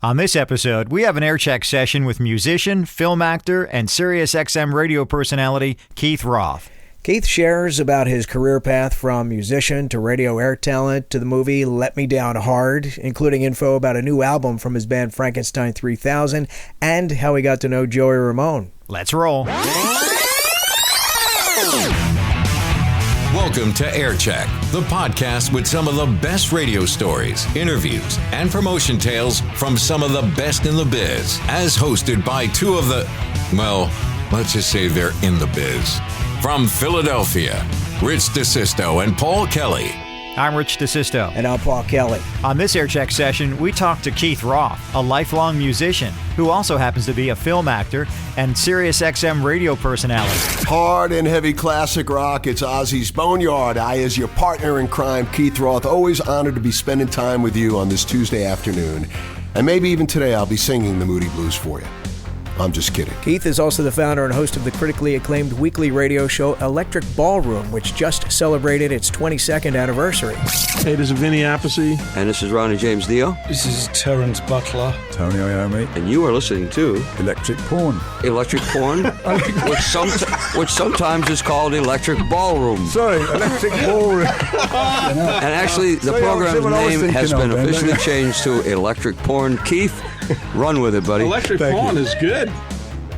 On this episode, we have an aircheck session with musician, film actor, and SiriusXM radio personality Keith Roth. Keith shares about his career path from musician to radio air talent to the movie Let Me Down Hard, including info about a new album from his band Frankenstein 3000 and how he got to know Joey Ramone. Let's roll. Welcome to Aircheck, the podcast with some of the best radio stories, interviews, and promotion tales from some of the best in the biz, as hosted by two of the, well, let's just say they're in the biz. From Philadelphia, Rich DeSisto and Paul Kelly. I'm Rich DeSisto. And I'm Paul Kelly. On this aircheck session, we talk to Keith Roth, a lifelong musician who also happens to be a film actor and SiriusXM radio personality. Hard and heavy classic rock, it's Ozzy's Boneyard. I, as your partner in crime, Keith Roth, always honored to be spending time with you on this Tuesday afternoon. And maybe even today I'll be singing the Moody Blues for you. I'm just kidding. Keith is also the founder and host of the critically acclaimed weekly radio show Electric Ballroom, which just celebrated its 22nd anniversary. Hey, this is Vinny Appice. And this is Ronnie James Dio. This is Terrence Butler. Tony Iommi. And you are listening to Electric Porn. Electric Porn, which sometimes is called Electric Ballroom. Sorry, Electric Ballroom. And actually, the program's name has been officially changed to Electric Porn. Keith, run with it, buddy. Electric Porn is good.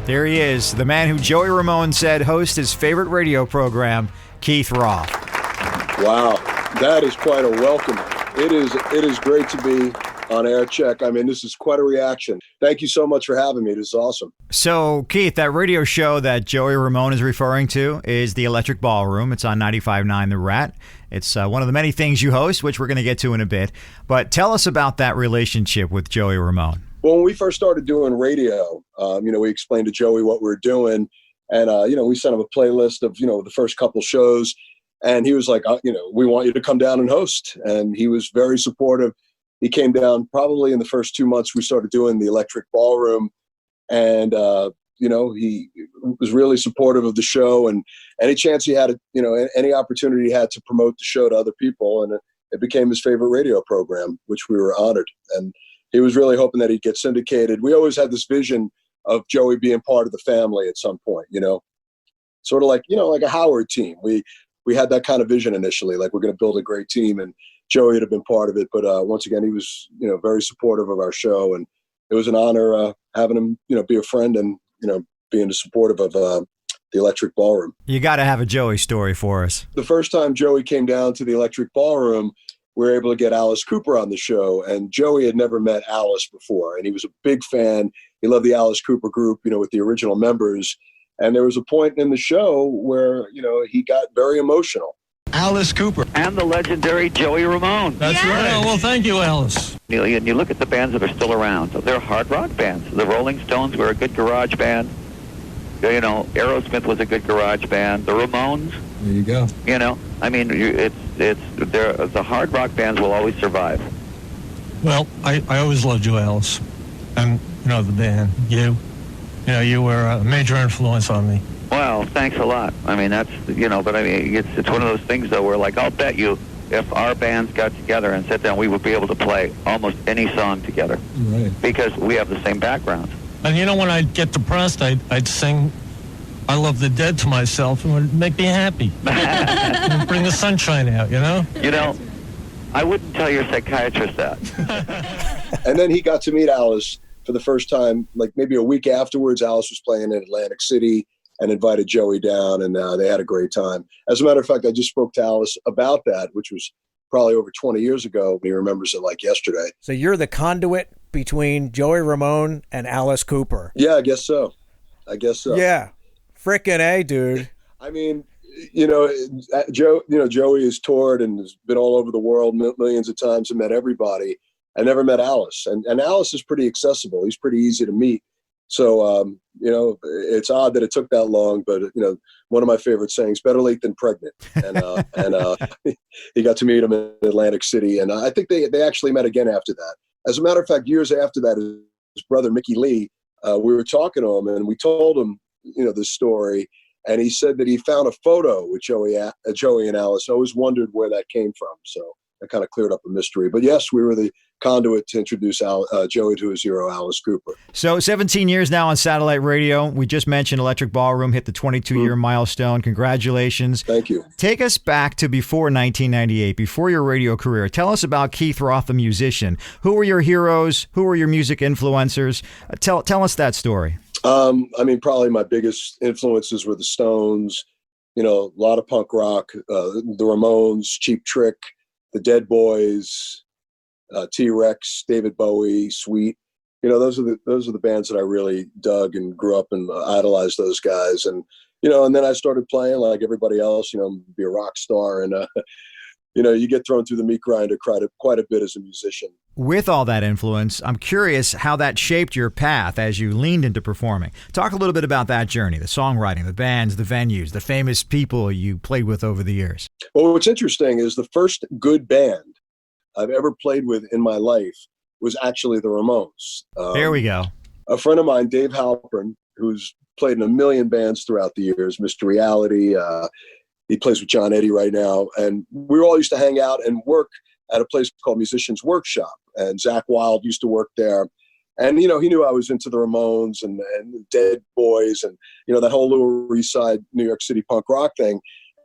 There he is, the man who Joey Ramone said hosts his favorite radio program, Keith Roth. Wow, that is quite a welcome. It is great to be on Aircheck. I mean, this is quite a reaction. Thank you so much for having me. This is awesome. So, Keith, that radio show that Joey Ramone is referring to is the Electric Ballroom. It's on 95.9 The Rat. It's one of the many things you host, which we're going to get to in a bit. But tell us about that relationship with Joey Ramone. Well, when we first started doing radio, we explained to Joey what we were doing. And, we sent him a playlist of, the first couple shows. And he was like, we want you to come down and host. And he was very supportive. He came down probably in the first 2 months we started doing the Electric Ballroom. And, he was really supportive of the show. And any chance he had, any opportunity he had to promote the show to other people. And it became his favorite radio program, which we were honored. And he was really hoping that he'd get syndicated. We always had this vision of Joey being part of the family at some point, sort of like, like a Howard team. We had that kind of vision initially, like we're going to build a great team, and Joey had been part of it. But once again, he was, very supportive of our show, and it was an honor having him, be a friend and, being supportive of the Electric Ballroom. You got to have a Joey story for us. The first time Joey came down to the Electric Ballroom, we were able to get Alice Cooper on the show, and Joey had never met Alice before, and he was a big fan. He loved the Alice Cooper group, with the original members. And there was a point in the show where, he got very emotional. Alice Cooper. And the legendary Joey Ramone. That's right. Oh, well, thank you, Alice. And you look at the bands that are still around. So they're hard rock bands. The Rolling Stones were a good garage band. Aerosmith was a good garage band. The Ramones. There you go. The hard rock bands will always survive. Well, I always loved you, Alice. And, the band. You were a major influence on me. Well, thanks a lot. It's one of those things, though, where, I'll bet you if our bands got together and sat down, we would be able to play almost any song together. Right. Because we have the same backgrounds. And, when I'd get depressed, I'd sing I Love the Dead to myself, and it would make me happy. Bring the sunshine out, I wouldn't tell your psychiatrist that. And then he got to meet Alice for the first time, maybe a week afterwards. Alice was playing in Atlantic City and invited Joey down, and they had a great time. As a matter of fact, I just spoke to Alice about that, which was probably over 20 years ago. He remembers it like yesterday. So you're the conduit between Joey Ramone and Alice Cooper. Yeah, I guess so. Yeah. Frickin' A, dude. I mean, Joey has toured and has been all over the world millions of times and met everybody. I never met Alice. And Alice is pretty accessible. He's pretty easy to meet. So, it's odd that it took that long, but, one of my favorite sayings, better late than pregnant. And he got to meet him in Atlantic City. And I think they actually met again after that. As a matter of fact, years after that, his brother, Mickey Lee, we were talking to him and we told him, this story. And he said that he found a photo with Joey and Alice. I always wondered where that came from. So that kind of cleared up a mystery. But yes, we were the conduit to introduce Joey to his hero, Alice Cooper. So 17 years now on satellite radio. We just mentioned Electric Ballroom hit the 22-year milestone. Congratulations. Thank you. Take us back to before 1998, before your radio career. Tell us about Keith Roth, the musician. Who were your heroes? Who were your music influencers? Tell us that story. I mean, probably my biggest influences were the Stones, a lot of punk rock, the Ramones, Cheap Trick, the Dead Boys, T-Rex, David Bowie, Sweet. Those are the bands that I really dug and grew up and idolized those guys. And, and then I started playing like everybody else, be a rock star. And, you get thrown through the meat grinder quite a bit as a musician. With all that influence, I'm curious how that shaped your path as you leaned into performing. Talk a little bit about that journey, the songwriting, the bands, the venues, the famous people you played with over the years. Well, what's interesting is the first good band I've ever played with in my life was actually the Ramones. There we go. A friend of mine, Dave Halpern, who's played in a million bands throughout the years, Mr. Reality, he plays with John Eddie right now. And we all used to hang out and work at a place called Musicians Workshop. And Zach Wilde used to work there. And, he knew I was into the Ramones and the Dead Boys and, that whole Lower East Side, New York City punk rock thing.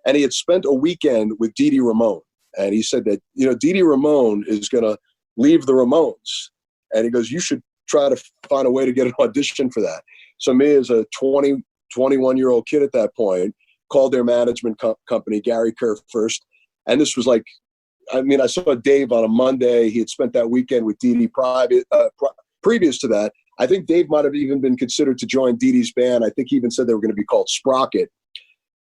And he had spent a weekend with Dee Dee Ramone. And he said that, Dee Dee Ramone is going to leave the Ramones. And he goes, you should try to find a way to get an audition for that. So me as a 21-year-old kid at that point, called their management company, Gary Kerr first. And this was I saw Dave on a Monday. He had spent that weekend with Dee Dee previous to that. I think Dave might have even been considered to join Dee Dee's band. I think he even said they were going to be called Sprocket.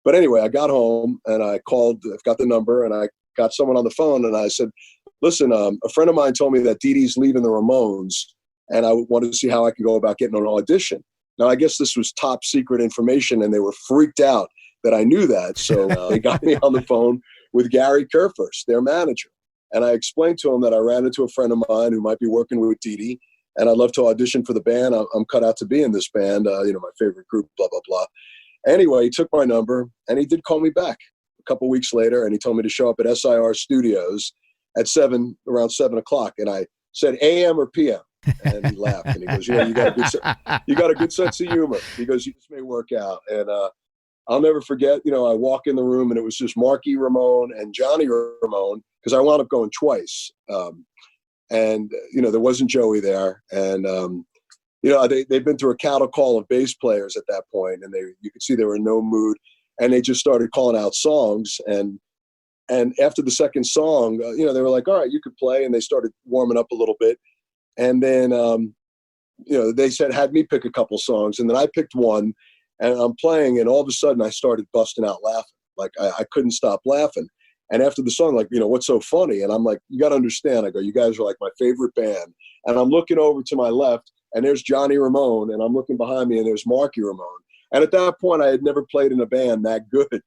But anyway, I got home and I got the number and I got someone on the phone and I said, listen, a friend of mine told me that Dee Dee's leaving the Ramones and I wanted to see how I could go about getting an audition. Now, I guess this was top secret information and they were freaked out that I knew that. So they got me on the phone with Gary Kerr first, their manager. And I explained to him that I ran into a friend of mine who might be working with Dee Dee and I'd love to audition for the band. I'm cut out to be in this band, my favorite group, blah, blah, blah. Anyway, he took my number and he did call me back a couple weeks later and he told me to show up at SIR Studios at around 7 o'clock. And I said, AM or PM? And he laughed and he goes, you got a good sense of humor. He goes, this may work out. And I'll never forget, I walk in the room and it was just Marky Ramone and Johnny Ramone because I wound up going twice. And there wasn't Joey there. And, they'd been through a cattle call of bass players at that point, and you could see they were in no mood. And they just started calling out songs. And after the second song, they were like, all right, you could play. And they started warming up a little bit. And then, they had me pick a couple songs. And then I picked one. And I'm playing, and all of a sudden I started busting out laughing. Like I couldn't stop laughing. And after the song, what's so funny? And I'm like, you got to understand. I go, you guys are like my favorite band. And I'm looking over to my left, and there's Johnny Ramone, and I'm looking behind me, and there's Marky Ramone. And at that point, I had never played in a band that good.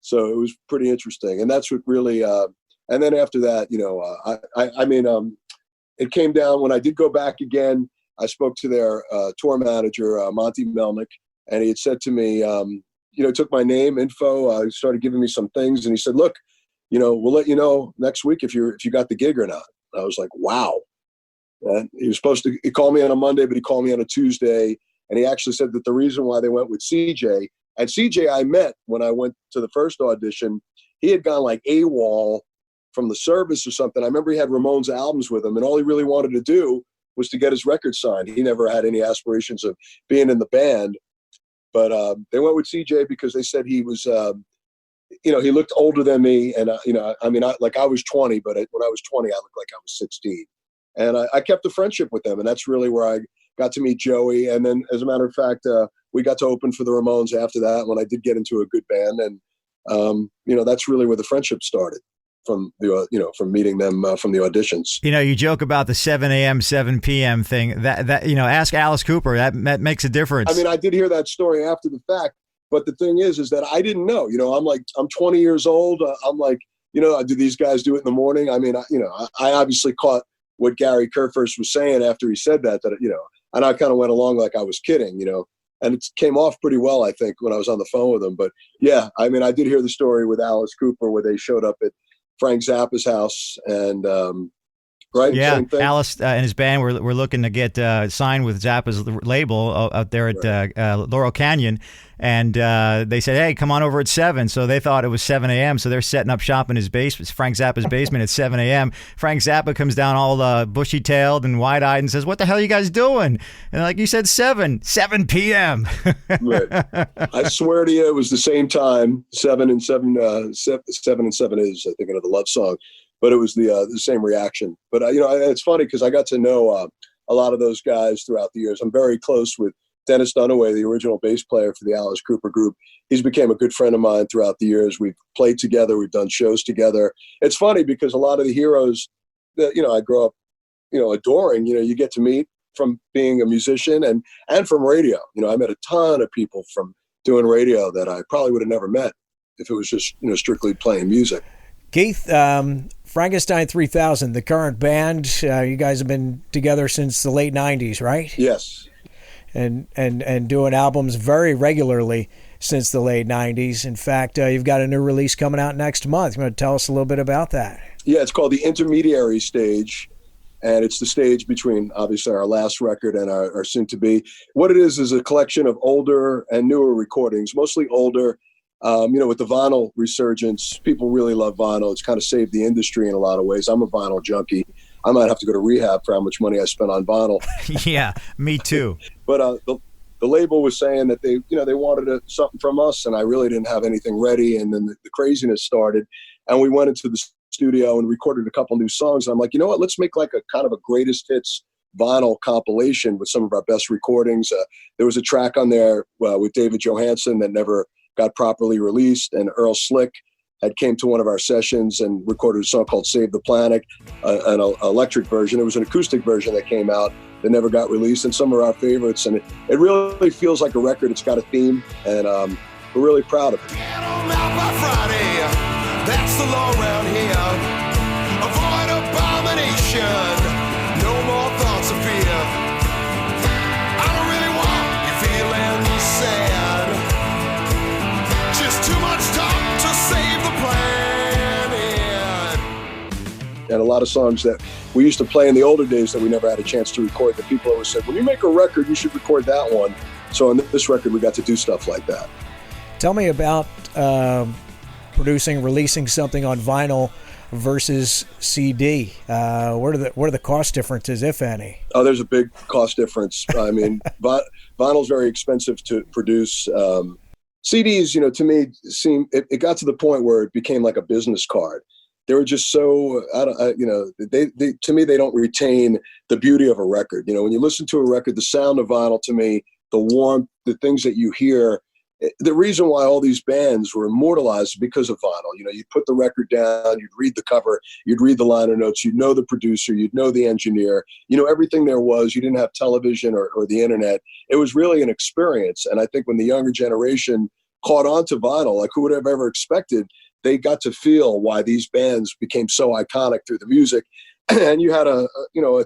So it was pretty interesting. And that's what really, and then after that, it came down when I did go back again. I spoke to their tour manager, Monty Melnick. And he had said to me, took my name, info, started giving me some things. And he said, look, we'll let you know next week if you got the gig or not. And I was like, wow. And he called me on a Monday, but he called me on a Tuesday. And he actually said that the reason why they went with CJ, and CJ I met when I went to the first audition, he had gone like AWOL from the service or something. I remember he had Ramones albums with him, and all he really wanted to do was to get his record signed. He never had any aspirations of being in the band. But they went with CJ because they said he was, he looked older than me. And, I was 20, but when I was 20, I looked like I was 16. And I kept a friendship with them. And that's really where I got to meet Joey. And then, as a matter of fact, we got to open for the Ramones after that when I did get into a good band. And, that's really where the friendship started. From from meeting them from the auditions. You joke about the 7 a.m., 7 p.m. thing. That ask Alice Cooper. That makes a difference. I mean, I did hear that story after the fact, but the thing is that I didn't know. I'm 20 years old. I'm like, do these guys do it in the morning? I mean, I obviously caught what Gary Kerr first was saying after he said that, and I kind of went along like I was kidding, and it came off pretty well, I think, when I was on the phone with him. But yeah, I mean, I did hear the story with Alice Cooper where they showed up at Frank Zappa's house, and right, yeah, same thing. Alice and his band were looking to get signed with Zappa's label out there at Laurel Canyon, and they said, "Hey, come on over at 7." So they thought it was 7 a.m. So they're setting up shop in his basement, Frank Zappa's basement, at 7 a.m. Frank Zappa comes down all bushy-tailed and wide-eyed and says, "What the hell are you guys doing?" And like you said, 7 p.m. Right. I swear to you, it was the same time. 7 and 7 is, I think, another Love song. But it was the same reaction. But it's funny because I got to know a lot of those guys throughout the years. I'm very close with Dennis Dunaway, the original bass player for the Alice Cooper group. He's became a good friend of mine throughout the years. We've played together. We've done shows together. It's funny because a lot of the heroes that I grew up adoring. You get to meet from being a musician and from radio. I met a ton of people from doing radio that I probably would have never met if it was just strictly playing music. Keith, Frankenstein 3000, the current band, you guys have been together since the late 90s, right? Yes. And doing albums very regularly since the late 90s. In fact, you've got a new release coming out next month. You want to tell us a little bit about that? Yeah, it's called The Intermediary Stage, and it's the stage between, obviously, our last record and our soon-to-be. What it is a collection of older and newer recordings, mostly older. With the vinyl resurgence, people really love vinyl. It's kind of saved the industry in a lot of ways. I'm a vinyl junkie. I might have to go to rehab for how much money I spent on vinyl. Yeah, me too. But the label was saying that they wanted something from us, and I really didn't have anything ready. And then the craziness started, and we went into the studio and recorded a couple new songs. And I'm like, you know what? Let's make like a kind of a greatest hits vinyl compilation with some of our best recordings. There was a track on there with David Johansen that never got properly released, and Earl Slick had came to one of our sessions and recorded a song called Save the Planet, an electric version. It was an acoustic version that came out that never got released, and some of our favorites. And it really feels like a record. It's got a theme, and we're really proud of it. Get on out by Friday, that's the law around here. Avoid abomination, no more thoughts of fear. I don't really want you feeling sad. Too much talk to save the planet. And a lot of songs that we used to play in the older days that we never had a chance to record, that people always said, when you make a record, you should record that one. So on this record, we got to do stuff like that. Tell me about releasing something on vinyl versus CD. What are the cost differences, if any? Oh, there's a big cost difference. I mean, vinyl's very expensive to produce. CDs, to me, it got to the point where it became like a business card. They were just so, to me, they don't retain the beauty of a record. When you listen to a record, the sound of vinyl, to me, the warmth, the things that you hear, the reason why all these bands were immortalized is because of vinyl. You'd put the record down, you'd read the cover, you'd read the liner notes, you'd know the producer, you'd know the engineer, everything there was. You didn't have television or the internet. It was really an experience. And I think when the younger generation caught on to vinyl, like who would have ever expected, they got to feel why these bands became so iconic through the music. And you had a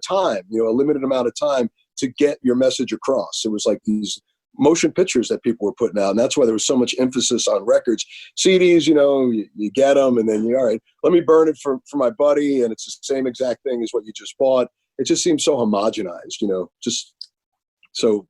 time, a limited amount of time to get your message across. It was like these motion pictures that people were putting out. And that's why there was so much emphasis on records. CDs, you get them and then all right, let me burn it for my buddy. And it's the same exact thing as what you just bought. It just seems so homogenized, just so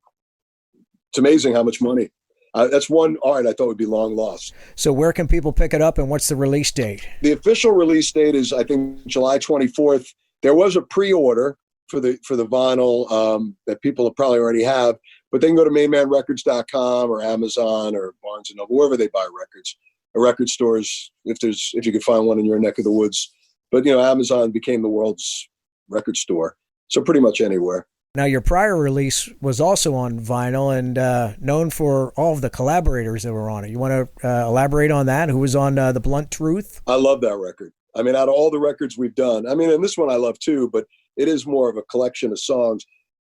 it's amazing how much money. That's one art I thought would be long lost. So where can people pick it up, and what's the release date? The official release date is, I think, July 24th. There was a pre-order for the vinyl that people probably already have, but they can go to mainmanrecords.com or Amazon or Barnes & Noble, wherever they buy records, or record stores, if you could find one in your neck of the woods. But, Amazon became the world's record store, so pretty much anywhere. Now, your prior release was also on vinyl and known for all of the collaborators that were on it. You want to elaborate on that? Who was on The Blunt Truth? I love that record. I mean, out of all the records we've done, and this one I love too, but it is more of a collection of songs.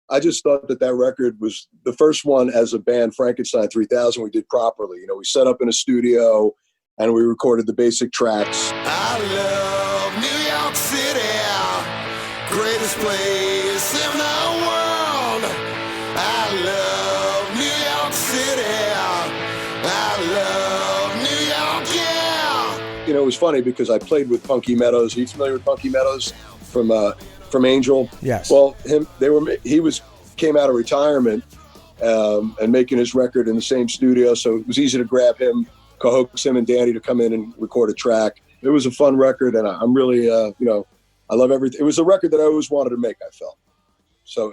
I just thought that record was the first one as a band, Frankenstein 3000, we did properly. We set up in a studio and we recorded the basic tracks. I love New York City, greatest place in the world. I love New York City. I love New York, yeah. was funny because I played with Punky Meadows. Are you familiar with Punky Meadows from Angel? Yes. Well, came out of retirement and making his record in the same studio, so it was easy to grab him, co-host him and Danny to come in and record a track. It was a fun record, and I'm really, I love everything. It was a record that I always wanted to make, I felt. So,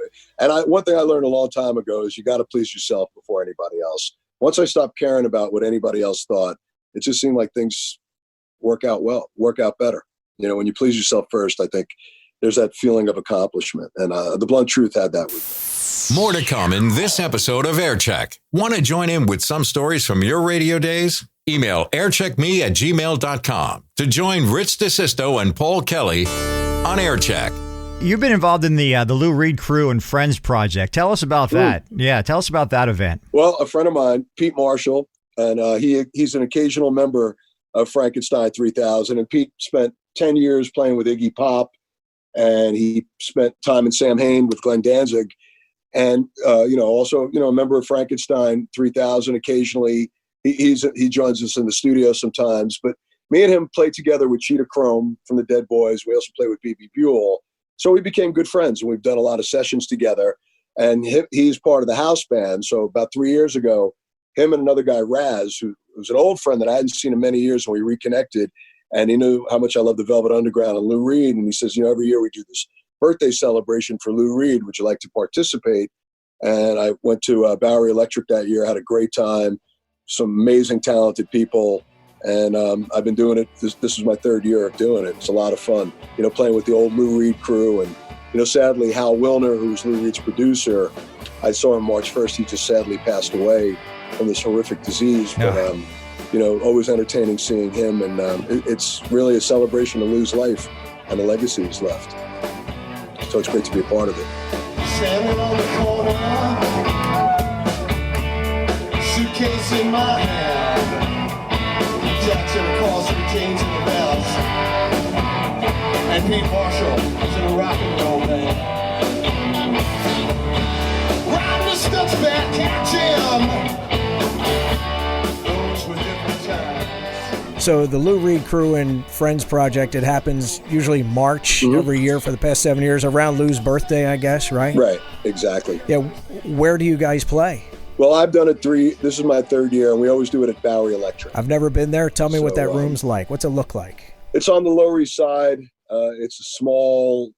one thing I learned a long time ago is you got to please yourself before anybody else. Once I stopped caring about what anybody else thought, it just seemed like things work out better. When you please yourself first, I think there's that feeling of accomplishment. And the Blunt Truth had that with me. More to come in this episode of Aircheck. Want to join in with some stories from your radio days? Email aircheckme@gmail.com to join Rich DeSisto and Paul Kelly on Aircheck. You've been involved in the Lou Reed Crew and Friends project. Tell us about that. Yeah, tell us about that event. Well, a friend of mine, Pete Marshall, and he's an occasional member of Frankenstein 3000. And Pete spent 10 years playing with Iggy Pop, and he spent time in Sam Hain with Glenn Danzig. And, also, a member of Frankenstein 3000 occasionally. He joins us in the studio sometimes. But me and him played together with Cheetah Chrome from the Dead Boys. We also played with B.B. Buell. So we became good friends, and we've done a lot of sessions together. And he's part of the house band. So about 3 years ago, him and another guy, Raz, who was an old friend that I hadn't seen in many years, and we reconnected. And he knew how much I loved the Velvet Underground and Lou Reed. And he says, every year we do this birthday celebration for Lou Reed. Would you like to participate? And I went to Bowery Electric that year, had a great time, some amazing, talented people. And I've been doing it. This is my third year of doing it. It's a lot of fun, playing with the old Lou Reed crew. And, sadly, Hal Wilner, who was Lou Reed's producer, I saw him March 1st. He just sadly passed away from this horrific disease. But, always entertaining seeing him. And it's really a celebration of Lou's life and the legacy he's left. So it's great to be a part of it. Standing on the corner, suitcase in my hand. Jackson calls the Kings and the Bells, and Pete Marshall is in a rock and roll band. Round the Studs back at Jim. Those were different times. So the Lou Reed Crew and Friends project, it happens usually March every year for the past 7 years, around Lou's birthday, I guess, right? Right, exactly. Yeah, where do you guys play? Well, I've done it this is my third year, and we always do it at Bowery Electric. I've never been there. Tell me what that room's like. What's it look like? It's on the Lower East Side. It's a small,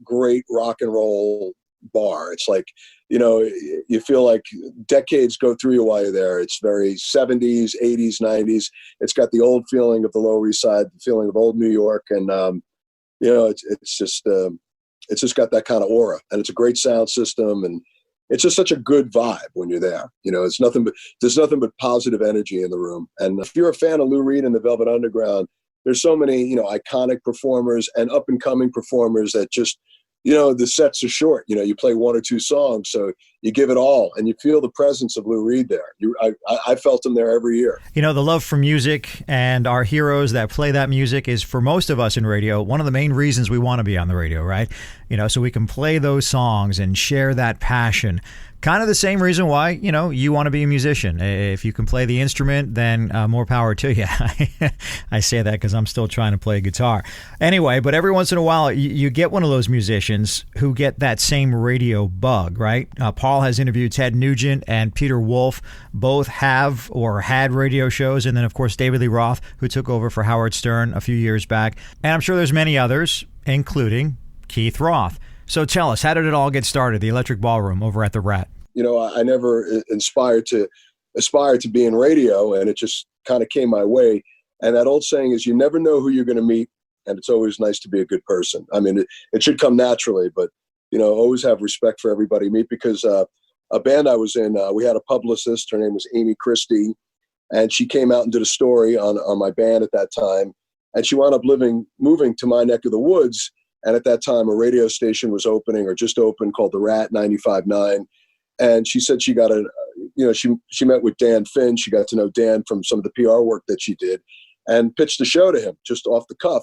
great rock and roll bar. It's like, you feel like decades go through you while you're there. It's very 70s, 80s, 90s. It's got the old feeling of the Lower East Side, the feeling of old New York. And, it's just got that kind of aura. And it's a great sound system. And it's just such a good vibe when you're there. There's nothing but positive energy in the room. And if you're a fan of Lou Reed and the Velvet Underground, there's so many, iconic performers and up and coming performers that just, the sets are short. You play one or two songs, so you give it all, and you feel the presence of Lou Reed there. I felt him there every year. The love for music and our heroes that play that music is, for most of us in radio, one of the main reasons we want to be on the radio, right? So we can play those songs and share that passion. Kind of the same reason why, you want to be a musician. If you can play the instrument, then more power to you. I say that because I'm still trying to play guitar. Anyway, but every once in a while, you get one of those musicians who get that same radio bug, right? Paul has interviewed Ted Nugent and Peter Wolf. Both have or had radio shows. And then, of course, David Lee Roth, who took over for Howard Stern a few years back. And I'm sure there's many others, including Keith Roth. So tell us, how did it all get started, the Electric Ballroom over at the Rat? I never aspire to be in radio, and it just kind of came my way. And that old saying is, you never know who you're going to meet, and it's always nice to be a good person. I mean, it should come naturally, but, always have respect for everybody you meet, because a band I was in, we had a publicist. Her name was Amy Christie, and she came out and did a story on my band at that time. And she wound up moving to my neck of the woods. And at that time, a radio station was opening, or just opened, called The Rat 95.9. And she said she got she met with Dan Finn. She got to know Dan from some of the PR work that she did, and pitched the show to him just off the cuff,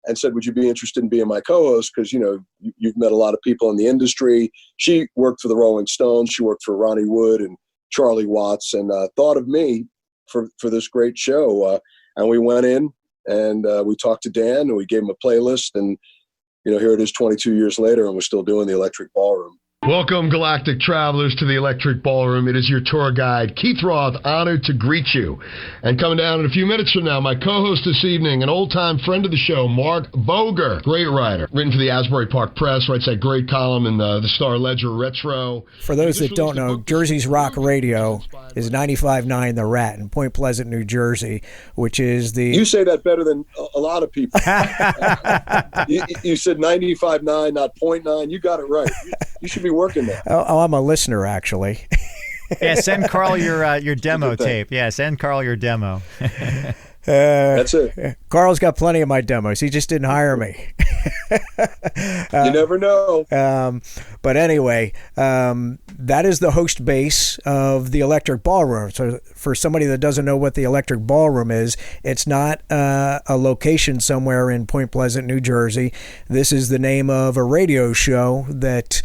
and said, would you be interested in being my co-host? Because, you've met a lot of people in the industry. She worked for the Rolling Stones. She worked for Ronnie Wood and Charlie Watts, and thought of me for this great show. And we went in, And we talked to Dan, and we gave him a playlist, and here it is 22 years later, and we're still doing the Electric Ballroom. Welcome, Galactic Travelers, to the Electric Ballroom. It is your tour guide, Keith Roth, honored to greet you. And coming down in a few minutes from now, my co-host this evening, an old-time friend of the show, Mark Boger, great writer, written for the Asbury Park Press, writes that great column in the Star Ledger Retro. For those that don't know, Jersey's Rock Radio is 95.9 The Rat in Point Pleasant, New Jersey, which is the... You say that better than a lot of people. you said 95.9, not 0.9. You got it right. You should be working there. Oh, I'm a listener, actually. Yeah, send Carl your demo tape. Yeah, send Carl your demo. That's it. Carl's got plenty of my demos. He just didn't hire me. You never know. But anyway, that is the host base of the Electric Ballroom. So for somebody that doesn't know what the Electric Ballroom is, it's not a location somewhere in Point Pleasant, New Jersey. This is the name of a radio show that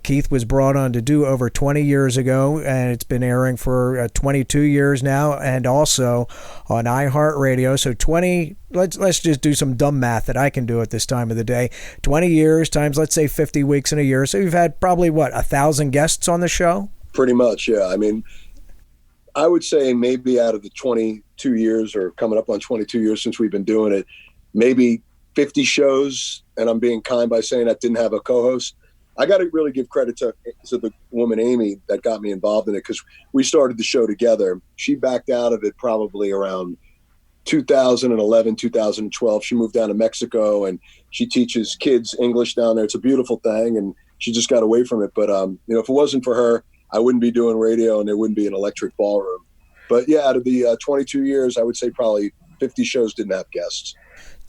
Keith was brought on to do over 20 years ago, and it's been airing for 22 years now, and also on iHeartRadio. So 20. Let's just do some dumb math that I can do at this time of the day. 20 years times, let's say 50 weeks in a year. So you've had probably, 1,000 guests on the show? Pretty much, yeah. I mean, I would say maybe out of the 22 years or coming up on 22 years since we've been doing it, maybe 50 shows, and I'm being kind by saying that didn't have a co-host. I got to really give credit to the woman, Amy, that got me involved in it, because we started the show together. She backed out of it probably around 2011, 2012. She moved down to Mexico, and she teaches kids English down there. It's a beautiful thing, and she just got away from it. But if it wasn't for her, I wouldn't be doing radio, and there wouldn't be an Electric Ballroom. But yeah, out of the 22 years, I would say probably 50 shows didn't have guests.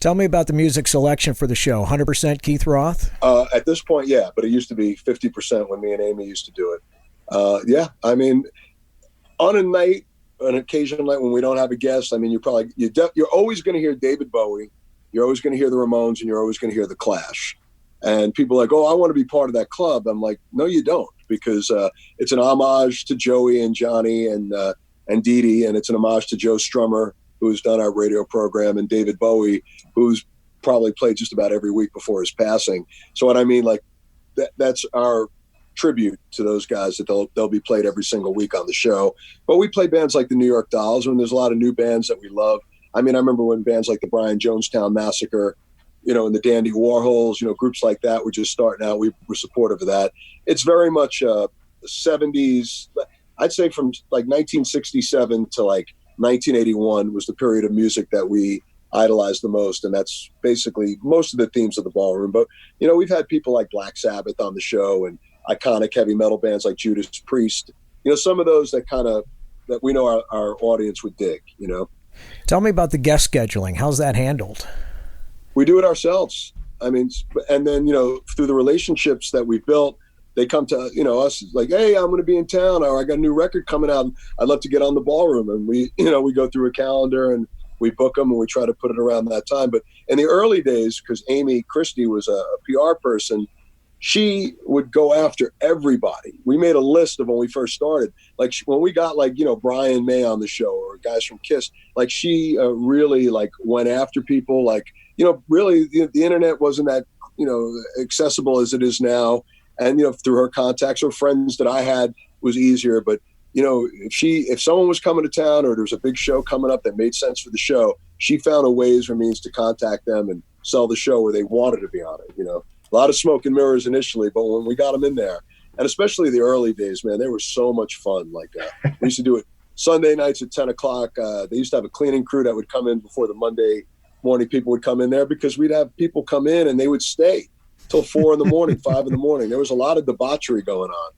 Tell me about the music selection for the show. 100% Keith Roth? At this point, yeah, but it used to be 50% when me and Amy used to do it. Yeah, I mean, on an occasional night when we don't have a guest, I mean, you're always going to hear David Bowie, you're always going to hear the Ramones, and you're always going to hear the Clash. And people are like, oh, I want to be part of that club. I'm like, no, you don't, because it's an homage to Joey and Johnny and Dee Dee, and it's an homage to Joe Strummer, who's done our radio program, and David Bowie, who's probably played just about every week before his passing. So what I mean, like, that's our tribute to those guys, that they'll be played every single week on the show. But we play bands like the New York Dolls, and there's a lot of new bands that we love. I mean, I remember when bands like the Brian Jonestown Massacre, and the Dandy Warhols, groups like that were just starting out. We were supportive of that. It's very much 70s. I'd say from like 1967 to like 1981 was the period of music that we idolized the most, and that's basically most of the themes of the ballroom. But we've had people like Black Sabbath on the show, and iconic heavy metal bands like Judas Priest. Some of those that we know our audience would dig. Tell me about the guest scheduling. How's that handled? We do it ourselves. I mean, and then through the relationships that we've built, they come to us like, hey, I'm going to be in town, or I got a new record coming out, and I'd love to get on the ballroom. And we go through a calendar and we book them, and we try to put it around that time. But in the early days, because Amy Christie was a PR person, she would go after everybody. We made a list of when we first started. Like when we got Brian May on the show, or guys from Kiss, like she really went after people. Really the internet wasn't that accessible as it is now. And through her contacts or friends that I had was easier. But if someone was coming to town, or there was a big show coming up that made sense for the show, she found a ways or means to contact them and sell the show where they wanted to be on it. A lot of smoke and mirrors initially, but when we got them in there, and especially the early days, man, they were so much fun. We used to do it Sunday nights at 10 o'clock. They used to have a cleaning crew that would come in before the Monday morning people would come in there, because we'd have people come in and they would stay till 4 in the morning, 5 in the morning. There was a lot of debauchery going on.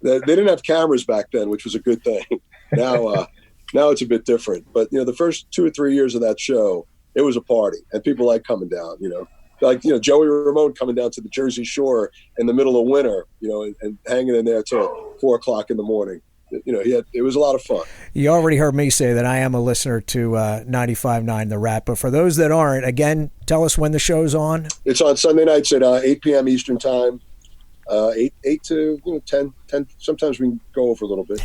They didn't have cameras back then, which was a good thing. Now it's a bit different. But the first 2 or 3 years of that show, it was a party, and people like coming down. Joey Ramone coming down to the Jersey Shore in the middle of winter, and hanging in there till 4 o'clock in the morning. It was a lot of fun. You already heard me say that I am a listener to 95.9 The Rat, but for those that aren't, again, tell us when the show's on. It's on Sunday nights at 8 p.m. Eastern time, 8 to 10. Sometimes we can go over a little bit.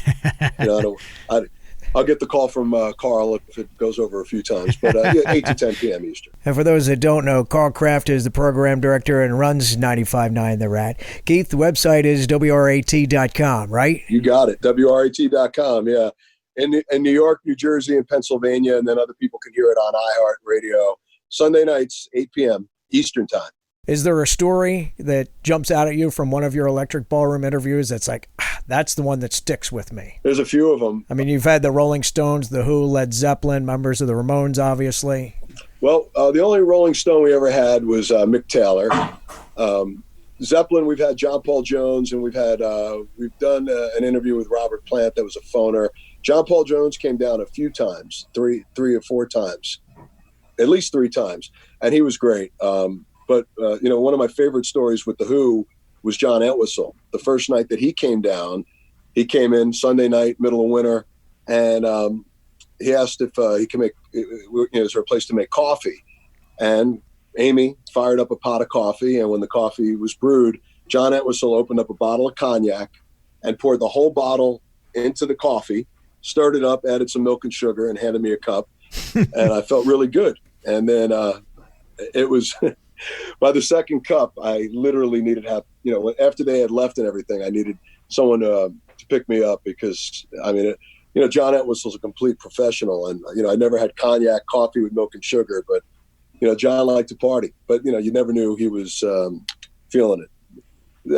I'll get the call from Carl if it goes over a few times, but 8 to 10 p.m. Eastern. And for those that don't know, Carl Kraft is the program director and runs 95.9 The Rat. Keith, the website is WRAT.com, right? You got it, WRAT.com, yeah. In New York, New Jersey, and Pennsylvania, and then other people can hear it on iHeartRadio. Sunday nights, 8 p.m. Eastern time. Is there a story that jumps out at you from one of your Electric Ballroom interviews that's like, that's the one that sticks with me? There's a few of them. I mean, you've had the Rolling Stones, The Who, Led Zeppelin, members of the Ramones, obviously. Well, the only Rolling Stone we ever had was Mick Taylor. Zeppelin, we've had John Paul Jones, and we've done an interview with Robert Plant that was a phoner. John Paul Jones came down a few times, three or four times, at least 3 times, and he was great. But one of my favorite stories with The Who was John Entwistle. The first night that he came down, he came in Sunday night, middle of winter, and he asked if he can make, is there a place to make coffee? And Amy fired up a pot of coffee, and when the coffee was brewed, John Entwistle opened up a bottle of cognac and poured the whole bottle into the coffee, stirred it up, added some milk and sugar, and handed me a cup. And I felt really good. And then it was by the second cup, I literally needed help. After they had left and everything, I needed someone to pick me up because, John Entwistle's a complete professional. And, I never had cognac, coffee with milk and sugar, but, John liked to party. But, you never knew he was feeling it.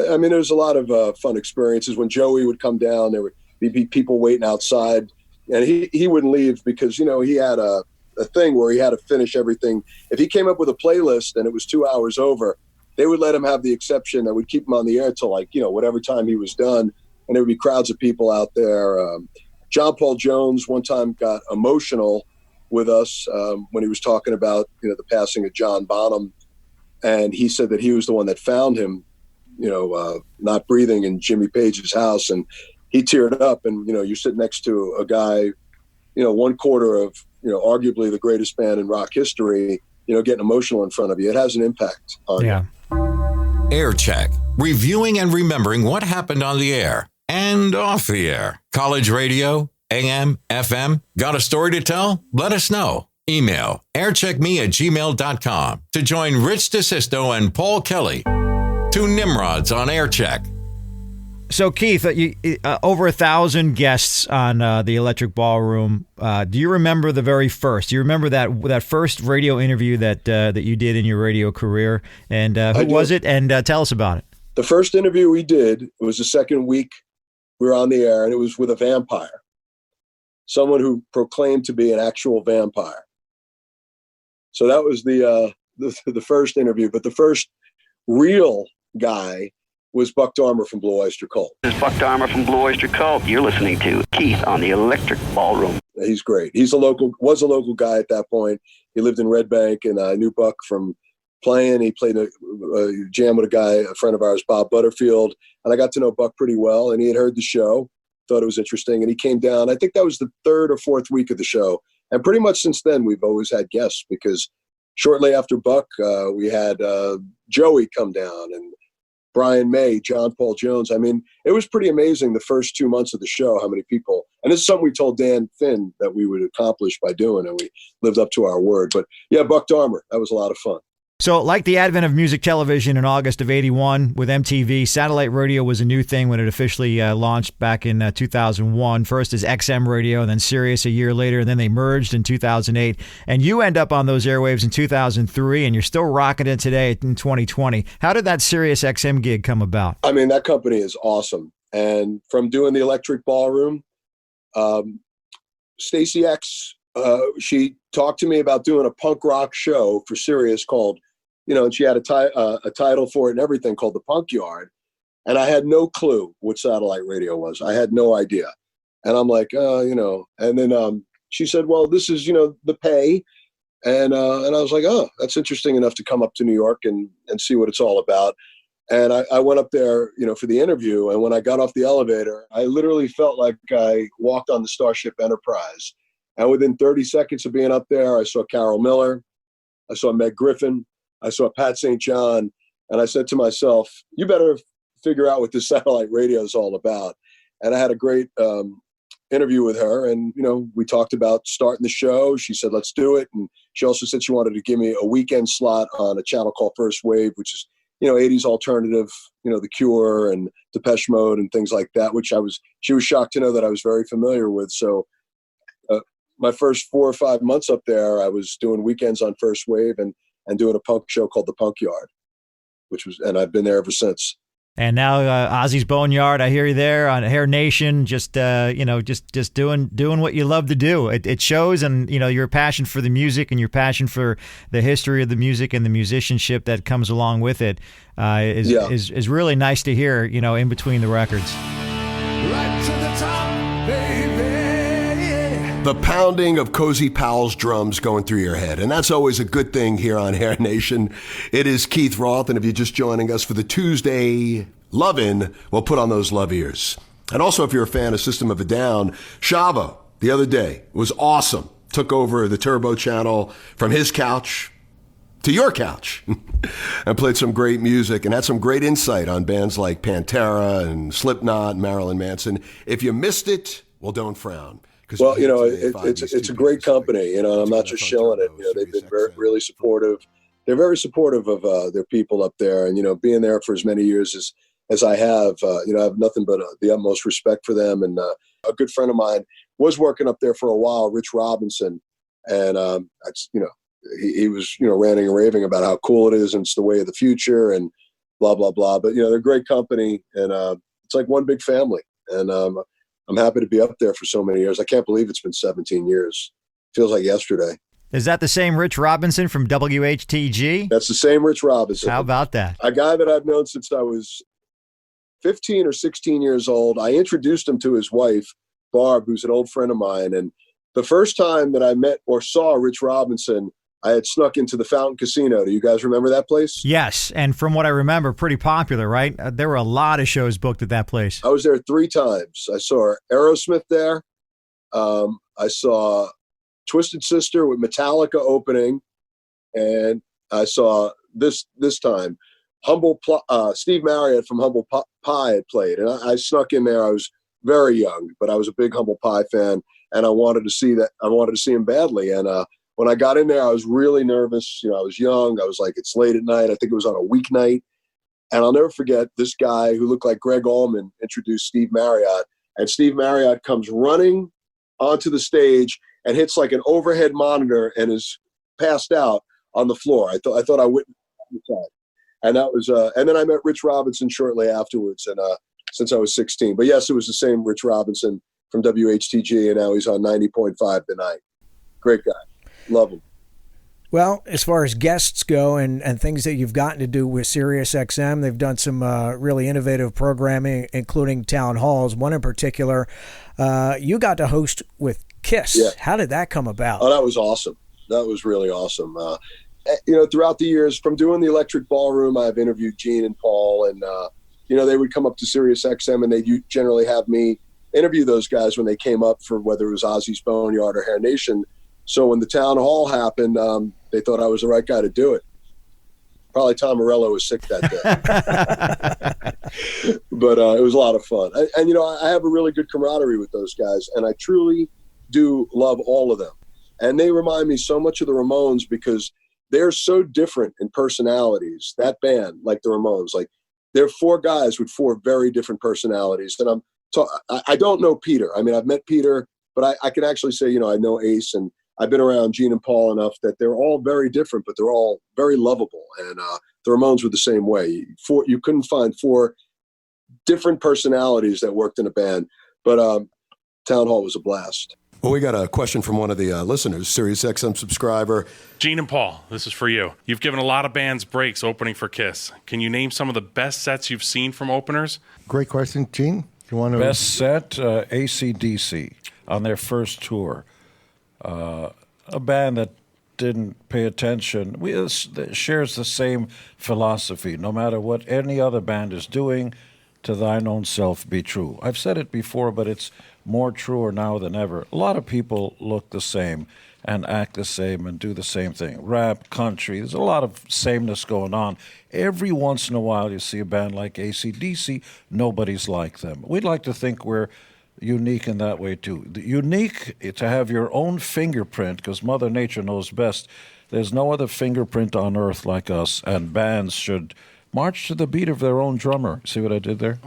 I mean, there's a lot of fun experiences. When Joey would come down, there would be people waiting outside. And he wouldn't leave because, he had a thing where he had to finish everything. If he came up with a playlist and it was 2 hours over, they would let him have the exception that would keep him on the air till whatever time he was done. And there would be crowds of people out there. John Paul Jones one time got emotional with us when he was talking about, the passing of John Bonham. And he said that he was the one that found him, not breathing in Jimmy Page's house. And he teared up, and, you sit next to a guy, one quarter of, arguably the greatest band in rock history, getting emotional in front of you. It has an impact on you. Air Check, reviewing and remembering what happened on the air and off the air. College radio, AM, FM. Got a story to tell? Let us know. Email aircheckme@gmail.com to join Rich DeSisto and Paul Kelly. 2 Nimrods on Air Check. So, Keith, over 1,000 guests on the Electric Ballroom. Do you remember the very first? Do you remember that first radio interview that you did in your radio career? And who was it? And tell us about it. The first interview we did, it was the second week we were on the air, and it was with a vampire, someone who proclaimed to be an actual vampire. So that was the first interview. But the first real guy was Buck Dahmer from Blue Oyster Cult. This is Buck Dahmer from Blue Oyster Cult. You're listening to Keith on the Electric Ballroom. He's great. Was a local guy at that point. He lived in Red Bank, and I knew Buck from playing. He played a jam with a friend of ours, Bob Butterfield, and I got to know Buck pretty well, and he had heard the show, thought it was interesting, and he came down. I think that was the 3rd or 4th week of the show, and pretty much since then we've always had guests, because shortly after Buck, we had Joey come down, and Brian May, John Paul Jones. I mean, it was pretty amazing the first 2 months of the show, how many people. And this is something we told Dan Finn that we would accomplish by doing, and we lived up to our word. But yeah, Buck Dahmer, that was a lot of fun. So, like the advent of music television in August of '81 with MTV, satellite radio was a new thing when it officially launched back in 2001. First as XM radio, and then Sirius a year later, and then they merged in 2008. And you end up on those airwaves in 2003, and you're still rocking it today in 2020. How did that SiriusXM gig come about? I mean, that company is awesome. And from doing the Electric Ballroom, Stacey X, she talked to me about doing a punk rock show for Sirius called, and she had a title for it and everything, called The Punk Yard. And I had no clue what satellite radio was. I had no idea. And I'm like, and then she said, well, this is, the pay. And I was like, oh, that's interesting enough to come up to New York and see what it's all about. And I went up there, for the interview. And when I got off the elevator, I literally felt like I walked on the Starship Enterprise. And within 30 seconds of being up there, I saw Carol Miller, I saw Meg Griffin, I saw Pat St. John, and I said to myself, you better figure out what this satellite radio is all about. And I had a great interview with her, and we talked about starting the show. She said, let's do it. And she also said she wanted to give me a weekend slot on a channel called First Wave, which is 80s alternative, The Cure and Depeche Mode and things like that, which she was shocked to know that I was very familiar with. So my first 4 or 5 months up there, I was doing weekends on First Wave and doing a punk show called the Punk Yard, and I've been there ever since. And now Ozzy's Boneyard, I hear you there on Hair Nation, just doing what you love to do. It shows, and your passion for the music and your passion for the history of the music and the musicianship that comes along with it is really nice to hear. In between the records. Right to the top, baby. The pounding of Cozy Powell's drums going through your head. And that's always a good thing here on Hair Nation. It is Keith Roth, and if you're just joining us for the Tuesday Love-In, we'll put on those love ears. And also, if you're a fan of System of a Down, Shavo, the other day, was awesome. Took over the Turbo channel from his couch to your couch and played some great music and had some great insight on bands like Pantera and Slipknot and Marilyn Manson. If you missed it, well, don't frown. Well, it's a great company. I'm not just shilling it. They've been really supportive. They're very supportive of their people up there, and being there for as many years as I have, I have nothing but the utmost respect for them. And a good friend of mine was working up there for a while, Rich Robinson, and he was ranting and raving about how cool it is and it's the way of the future and blah blah blah. But they're a great company, and it's like one big family, and I'm happy to be up there for so many years. I can't believe it's been 17 years. Feels like yesterday. Is that the same Rich Robinson from WHTG? That's the same Rich Robinson. How about that? A guy that I've known since I was 15 or 16 years old. I introduced him to his wife, Barb, who's an old friend of mine. And the first time that I met or saw Rich Robinson, I had snuck into the Fountain Casino. Do you guys remember that place? Yes, and from what I remember, pretty popular, right? There were a lot of shows booked at that place. I was there 3 times. I saw Aerosmith there. I saw Twisted Sister with Metallica opening, and I saw this time Steve Marriott from Humble Pie had played, and I snuck in there. I was very young, but I was a big Humble Pie fan, and I wanted to see that. I wanted to see him badly, and when I got in there, I was really nervous. I was young. I was like, it's late at night. I think it was on a weeknight. And I'll never forget this guy who looked like Greg Allman introduced Steve Marriott. And Steve Marriott comes running onto the stage and hits like an overhead monitor and is passed out on the floor. I thought I witnessed that. And that was, and then I met Rich Robinson shortly afterwards. And since I was 16, but yes, it was the same Rich Robinson from WHTG. And now he's on 90.5 tonight. Great guy. Love him. Well, as far as guests go and things that you've gotten to do with SiriusXM, they've done some really innovative programming, including town halls. One in particular, you got to host with Kiss. Yeah. How did that come about? Oh, that was awesome. That was really awesome. Throughout the years, from doing the Electric Ballroom, I've interviewed Gene and Paul, and they would come up to SiriusXM, and they generally have me interview those guys when they came up for whether it was Ozzy's Boneyard or Hair Nation. So when the town hall happened, they thought I was the right guy to do it. Probably Tom Morello was sick that day. But it was a lot of fun. And I have a really good camaraderie with those guys, and I truly do love all of them. And they remind me so much of the Ramones because they're so different in personalities. That band, like the Ramones, like they're 4 guys with 4 very different personalities. And I don't know Peter. I mean, I've met Peter, but I can actually say, I know Ace, and I've been around Gene and Paul enough that they're all very different, but they're all very lovable. And the Ramones were the same way. You couldn't find 4 different personalities that worked in a band. But Town Hall was a blast. Well, we got a question from one of the listeners, SiriusXM subscriber. Gene and Paul, this is for you. You've given a lot of bands breaks opening for Kiss. Can you name some of the best sets you've seen from openers? Great question, Gene. You want to best set? AC/DC on their first tour. A band that didn't pay attention. Shares the same philosophy. No matter what any other band is doing, to thine own self be true. I've said it before, but it's more truer now than ever. A lot of people look the same and act the same and do the same thing. Rap, country, there's a lot of sameness going on. Every once in a while you see a band like AC/DC, nobody's like them. We'd like to think we're unique in that way too. Unique to have your own fingerprint, because Mother Nature knows best. There's no other fingerprint on earth like us, and bands should march to the beat of their own drummer. See what I did there?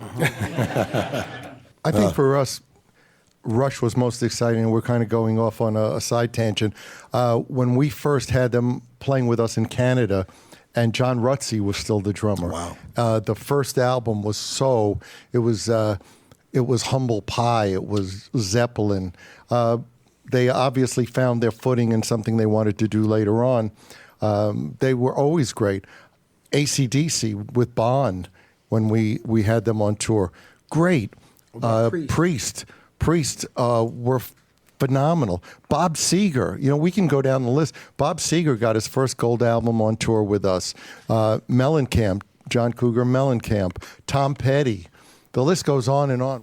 I think for us, Rush was most exciting, and we're kind of going off on a side tangent. When we first had them playing with us in Canada, and John Rutsey was still the drummer. Wow. The first album was it was Humble Pie, it was Zeppelin. They obviously found their footing in something they wanted to do later on. They were always great. AC/DC with Bond, when we had them on tour, great. Priest were phenomenal. Bob Seger, we can go down the list. Bob Seger got his first gold album on tour with us. Mellencamp, John Cougar Mellencamp, Tom Petty. The list goes on and on.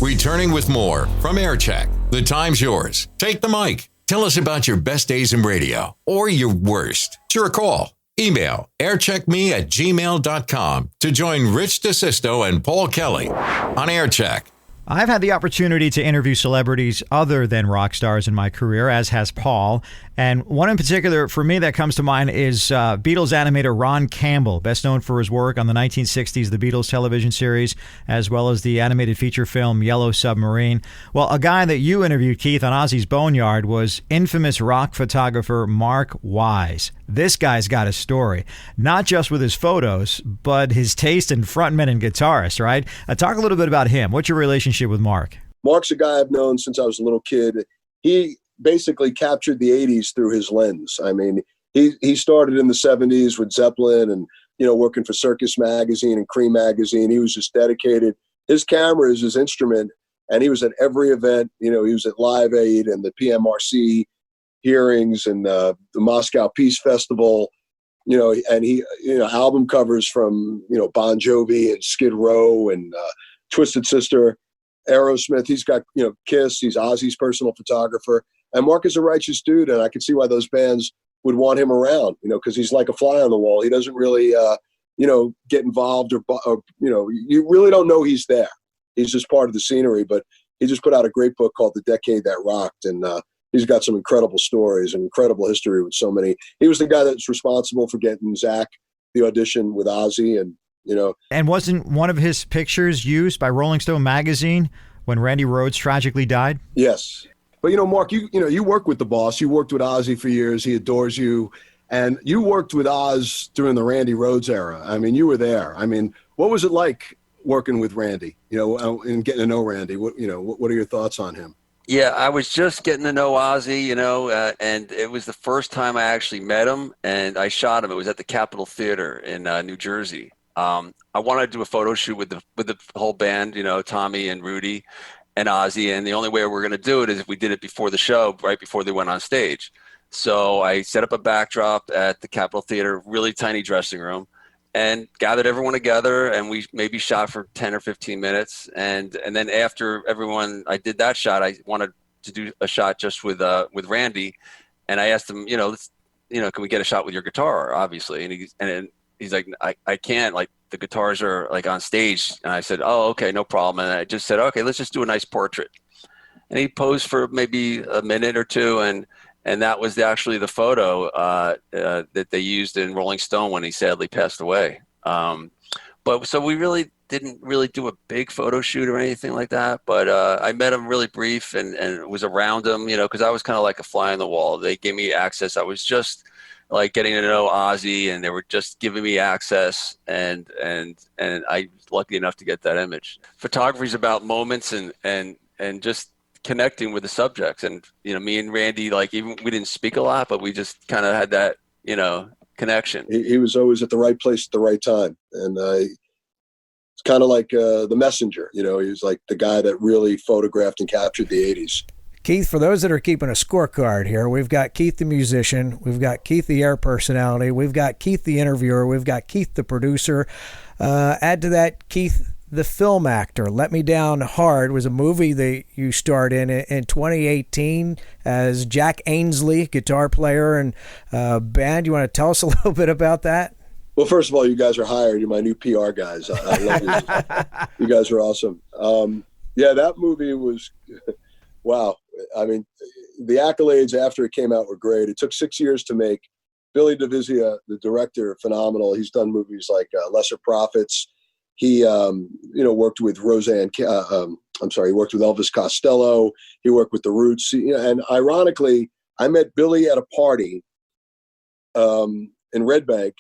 Returning with more from Aircheck. The time's yours. Take the mic. Tell us about your best days in radio or your worst. It's your call. Email aircheckme@gmail.com to join Rich DeSisto and Paul Kelly on Aircheck. I've had the opportunity to interview celebrities other than rock stars in my career, as has Paul. And one in particular for me that comes to mind is Beatles animator Ron Campbell, best known for his work on the 1960s The Beatles television series, as well as the animated feature film Yellow Submarine. Well, a guy that you interviewed, Keith, on Ozzy's Boneyard was infamous rock photographer Mark Wise. This guy's got a story, not just with his photos, but his taste in frontmen and guitarists, right? Talk a little bit about him. What's your relationship with Mark? Mark's a guy I've known since I was a little kid. He basically captured the 80s through his lens. I mean, he started in the 70s with Zeppelin and, working for Circus Magazine and Cream Magazine. He was just dedicated. His camera is his instrument, and he was at every event. He was at Live Aid and the PMRC hearings and the Moscow Peace Festival, and he, album covers from, Bon Jovi and Skid Row and Twisted Sister, Aerosmith. He's got, Kiss. He's Ozzy's personal photographer. And Mark is a righteous dude, and I can see why those bands would want him around, because he's like a fly on the wall. He doesn't really, get involved or, you really don't know he's there. He's just part of the scenery, but he just put out a great book called The Decade That Rocked, and he's got some incredible stories and incredible history with so many. He was the guy that's responsible for getting Zach the audition with Ozzy, and And wasn't one of his pictures used by Rolling Stone magazine when Randy Rhoads tragically died? Yes. But, Mark, you work with the boss. You worked with Ozzy for years. He adores you. And you worked with Oz during the Randy Rhoads era. I mean, you were there. I mean, what was it like working with Randy, and getting to know Randy? What are your thoughts on him? Yeah, I was just getting to know Ozzy, and it was the first time I actually met him, and I shot him. It was at the Capitol Theater in New Jersey. I wanted to do a photo shoot with the whole band, Tommy and Rudy and Ozzy, and the only way we were going to do it is if we did it before the show, right before they went on stage. So I set up a backdrop at the Capitol Theater, really tiny dressing room, and gathered everyone together, and we maybe shot for 10 or 15 minutes. And then after I did that shot, I wanted to do a shot just with Randy. And I asked him, can we get a shot with your guitar, obviously? And he's like, I can't, like the guitars are like on stage. And I said, oh, okay, no problem. And I just said, okay, let's just do a nice portrait. And he posed for maybe a minute or two. And that was actually the photo that they used in Rolling Stone when he sadly passed away. But so we really didn't really do a big photo shoot or anything like that. But I met him really brief and was around him, because I was kind of like a fly on the wall. They gave me access. I was just like getting to know Ozzy, and they were just giving me access, and I was lucky enough to get that image. Photography is about moments and just connecting with the subjects, and me and Randy, like, even we didn't speak a lot, but we just kind of had that connection. He was always at the right place at the right time, and it's kind of like the messenger. He was like the guy that really photographed and captured the 80s. Keith, for those that are keeping a scorecard here, we've got Keith the musician, we've got Keith the air personality, we've got Keith the interviewer, we've got Keith the producer. Add to that Keith the film actor. Let Me Down Hard was a movie that you starred in 2018 as Jack Ainsley, guitar player and band. You want to tell us a little bit about that? Well, first of all, you guys are hired. You're my new PR guys. I love you. You guys are awesome. Yeah, that movie was, wow. I mean, the accolades after it came out were great. It took 6 years to make. Billy DeVizia, the director, phenomenal. He's done movies like Lesser Prophets. He, worked with he worked with Elvis Costello. He worked with The Roots. And ironically, I met Billy at a party in Red Bank.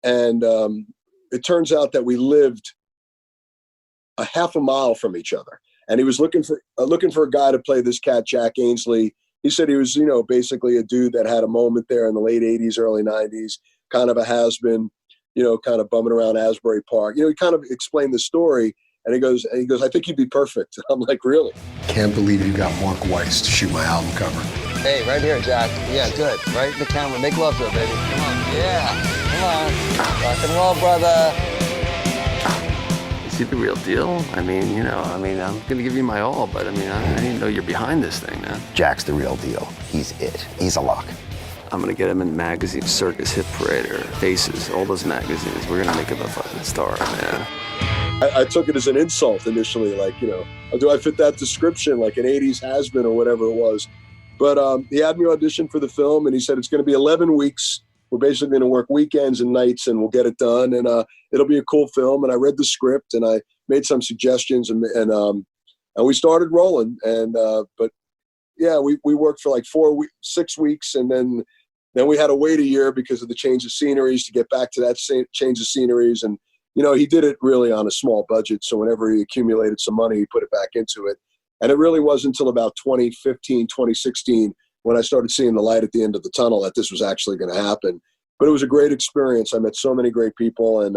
And it turns out that we lived a half a mile from each other. And he was looking for a guy to play this cat, Jack Ainsley. He said he was, basically a dude that had a moment there in the late 80s, early 90s, kind of a has-been, kind of bumming around Asbury Park. He kind of explained the story, and he goes, I think you'd be perfect. I'm like, really? Can't believe you got Mark Weiss to shoot my album cover. Hey, right here, Jack. Yeah, good. Right in the camera. Make love to it, baby. Come on. Yeah. Come on. Rock and roll, brother. Is he the real deal? I'm gonna give you my all, but I didn't know you're behind this thing, man. Jack's the real deal. He's it. He's a lock. I'm gonna get him in magazines, Circus, Hit Parade, or Faces, all those magazines. We're gonna make him a fucking star, man. I took it as an insult initially, like, do I fit that description, like an 80s has-been or whatever it was. But he had me audition for the film, and he said, it's going to be 11 weeks. We're basically going to work weekends and nights, and we'll get it done. And it'll be a cool film. And I read the script, and I made some suggestions, and we started rolling. And but yeah, we worked for like 6 weeks, and then we had to wait a year because of the change of sceneries to get back to that change of sceneries. And he did it really on a small budget. So whenever he accumulated some money, he put it back into it. And it really wasn't until about 2015, 2016 when I started seeing the light at the end of the tunnel that this was actually going to happen. But it was a great experience. I met so many great people. And